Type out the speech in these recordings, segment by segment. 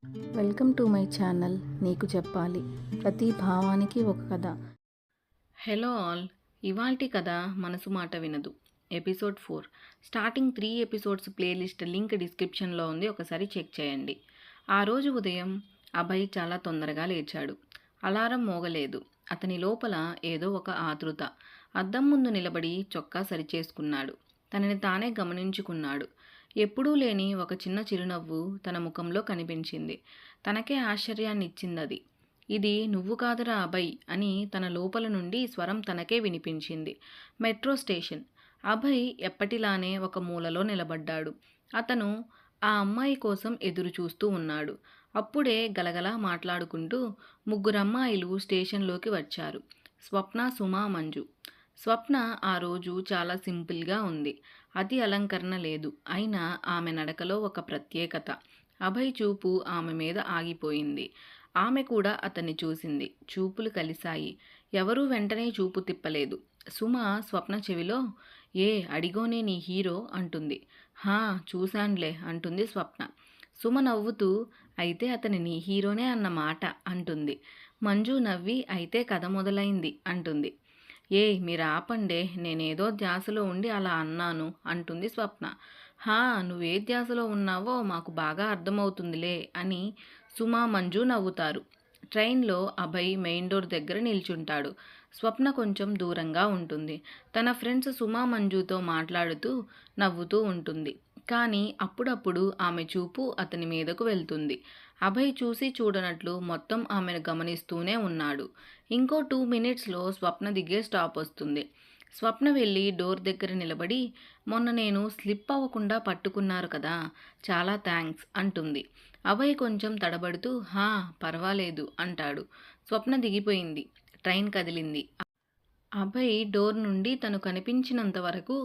Welcome to my channel. నీకు చెప్పాలి, ప్రతి భావానికి ఒక కథ. హలో ఆల్, ఇవాల్టి కథ మనసు మాట వినదు episode 4. Starting 3 episodes playlist link డిస్క్రిప్షన్లో ఉంది, ఒకసారి చెక్ చేయండి. ఆ రోజు ఉదయం అభయ్ చాలా తొందరగా లేచాడు. అలారం మోగలేదు. అతని లోపల ఏదో ఒక ఆతృత. అద్దం ముందు నిలబడి చొక్కా సరిచేసుకున్నాడు. తనని తానే గమనించుకున్నాడు. ఎప్పుడూ లేని ఒక చిన్న చిరునవ్వు తన ముఖంలో కనిపించింది. తనకే ఆశ్చర్యాన్నిచ్చిందది. ఇది నువ్వు కాదురా అభయ్ అని తన లోపల నుండి స్వరం తనకే వినిపించింది. Metro station. అభయ్ ఎప్పటిలానే ఒక మూలలో నిలబడ్డాడు. అతను ఆ అమ్మాయి కోసం ఎదురు చూస్తూ ఉన్నాడు. అప్పుడే గలగలా మాట్లాడుకుంటూ ముగ్గురమ్మాయిలు స్టేషన్లోకి వచ్చారు. స్వప్న, సుమ, మంజు. స్వప్న ఆ రోజు చాలా సింపుల్గా ఉంది. అతి అలంకరణ లేదు. అయినా ఆమె నడకలో ఒక ప్రత్యేకత. అభయ్ చూపు ఆమె మీద ఆగిపోయింది. ఆమె కూడా అతన్ని చూసింది. చూపులు కలిశాయి. ఎవరూ వెంటనే చూపు తిప్పలేదు. సుమ స్వప్న చెవిలో, ఏ అడిగోనే నీ హీరో అంటుంది. హా, చూశాన్లే అంటుంది స్వప్న. సుమ నవ్వుతూ, అయితే అతని నీ హీరోనే అన్న మాట అంటుంది. మంజు నవ్వి, అయితే కథ మొదలైంది అంటుంది. మీరు ఆపండే, నేనేదో ధ్యాసలో ఉండి అలా అన్నాను అంటుంది స్వప్న. హా, నువ్వే ధ్యాసలో ఉన్నావో మాకు బాగా అర్థమవుతుందిలే అని సుమ, మంజు నవ్వుతారు. ట్రైన్లో అభయ్ మెయిన్ డోర్ దగ్గర నిల్చుంటాడు. స్వప్న కొంచెం దూరంగా ఉంటుంది. తన ఫ్రెండ్స్ సుమ, మంజుతో మాట్లాడుతూ నవ్వుతూ ఉంటుంది. కానీ అప్పుడప్పుడు ఆమె చూపు అతని మీదకు వెళ్తుంది. అభయ్ చూసి చూడనట్లు మొత్తం ఆమెను గమనిస్తూనే ఉన్నాడు. ఇంకో 2 మినిట్స్లో స్వప్న దిగే స్టాప్ వస్తుంది. స్వప్న వెళ్ళి డోర్ దగ్గర నిలబడి, మొన్న నేను స్లిప్ అవ్వకుండా పట్టుకున్నారు కదా, చాలా థ్యాంక్స్ అంటుంది. అభయ్ కొంచెం తడబడుతూ, హా పర్వాలేదు అంటాడు. స్వప్న దిగిపోయింది. ట్రైన్ కదిలింది. అభయ్ డోర్ నుండి తను కనిపించినంత వరకు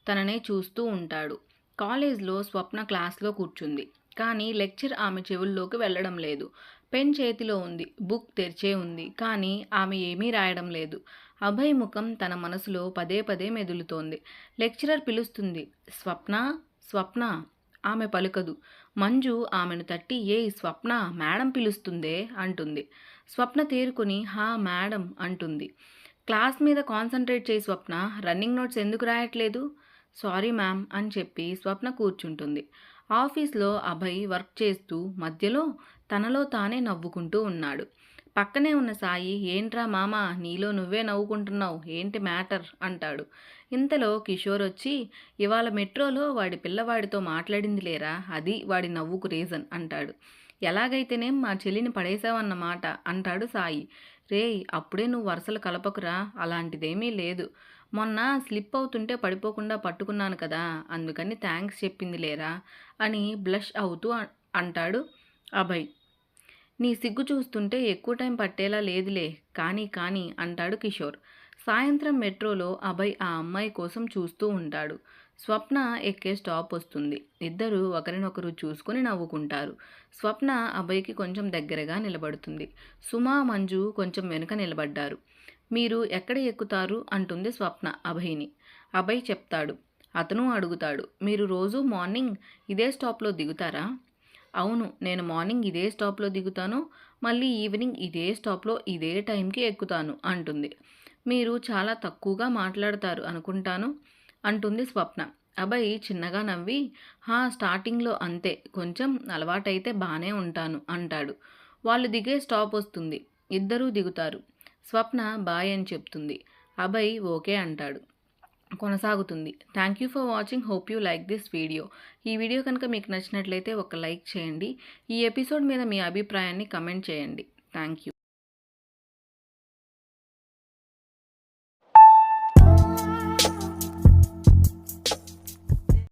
తననే చూస్తూ ఉంటాడు. కాలేజ్లో స్వప్న క్లాస్లో కూర్చుంది. కానీ లెక్చర్ ఆమె చెవుల్లోకి వెళ్ళడం లేదు. పెన్ చేతిలో ఉంది. బుక్ తెరిచే ఉంది. కానీ ఆమె ఏమీ రాయడం లేదు. అభయ్ ముఖం తన మనసులో పదే పదే మెదులుతోంది. లెక్చరర్ పిలుస్తుంది, స్వప్న, స్వప్న. ఆమె పలుకదు. మంజు ఆమెను తట్టి, స్వప్న, మేడం పిలుస్తుందే అంటుంది. స్వప్న తేరుకుని, హా మేడం అంటుంది. క్లాస్ మీద కాన్సన్ట్రేట్ చేయి స్వప్న, రన్నింగ్ నోట్స్ ఎందుకు రాయట్లేదు? సారీ మ్యామ్ అని చెప్పి స్వప్న కూర్చుంటుంది. ఆఫీస్లో అభయ్ వర్క్ చేస్తూ మధ్యలో తనలో తానే నవ్వుకుంటూ ఉన్నాడు. పక్కనే ఉన్న సాయి, ఏంట్రా మామ, నీలో నువ్వే నవ్వుకుంటున్నావు, ఏంటి మ్యాటర్ అంటాడు. ఇంతలో కిషోర్ వచ్చి, ఇవాళ మెట్రోలో వాడి పిల్లవాడితో మాట్లాడింది లేరా, అది వాడి నవ్వుకు రీజన్ అంటాడు. ఎలాగైతేనేం మా చెల్లిని పడేశావన్నమాట అంటాడు సాయి. రేయ్, అప్పుడే నువ్వు వరుసలు కలపకురా, అలాంటిదేమీ లేదు. మొన్న స్లిప్ అవుతుంటే పడిపోకుండా పట్టుకున్నాను కదా, అందుకని థ్యాంక్స్ చెప్పింది లేరా అని బ్లష్ అవుతూ అంటాడు అభయ్. నీ సిగ్గు చూస్తుంటే ఎక్కువ టైం పట్టేలా లేదులే, కానీ అంటాడు కిషోర్. సాయంత్రం మెట్రోలో అభయ్ ఆ అమ్మాయి కోసం చూస్తూ ఉంటాడు. స్వప్న ఎక్కే స్టాప్ వస్తుంది. ఇద్దరు ఒకరినొకరు చూసుకుని నవ్వుకుంటారు. స్వప్న అభయ్కి కొంచెం దగ్గరగా నిలబడుతుంది. సుమా, మంజు కొంచెం వెనుక నిలబడ్డారు. మీరు ఎక్కడ ఎక్కుతారు అంటుంది స్వప్న అభయ్ని. అభయ్ చెప్తాడు. అతను అడుగుతాడు, మీరు రోజు మార్నింగ్ ఇదే స్టాప్లో దిగుతారా? అవును, నేను మార్నింగ్ ఇదే స్టాప్లో దిగుతాను, మళ్ళీ ఈవినింగ్ ఇదే స్టాప్లో ఇదే టైంకి ఎక్కుతాను అంటుంది. మీరు చాలా తక్కువగా మాట్లాడతారు అనుకుంటాను అంటుంది స్వప్న. అభయ్ చిన్నగా నవ్వి, స్టార్టింగ్లో అంతే, కొంచెం అలవాటైతే బాగానే ఉంటాను అంటాడు. వాళ్ళు దిగే స్టాప్ వస్తుంది. ఇద్దరూ దిగుతారు. స్వప్న బాయ్ అని చెప్తుంది. అభయ్ ఓకే అంటాడు. కొనసాగుతుంది. Thank you for watching. Hope you like this video. ఈ వీడియో కనుక మీకు నచ్చినట్లయితే ఒక లైక్ చేయండి. ఈ ఎపిసోడ్ మీద మీ అభిప్రాయాన్ని కమెంట్ చేయండి. Thank you.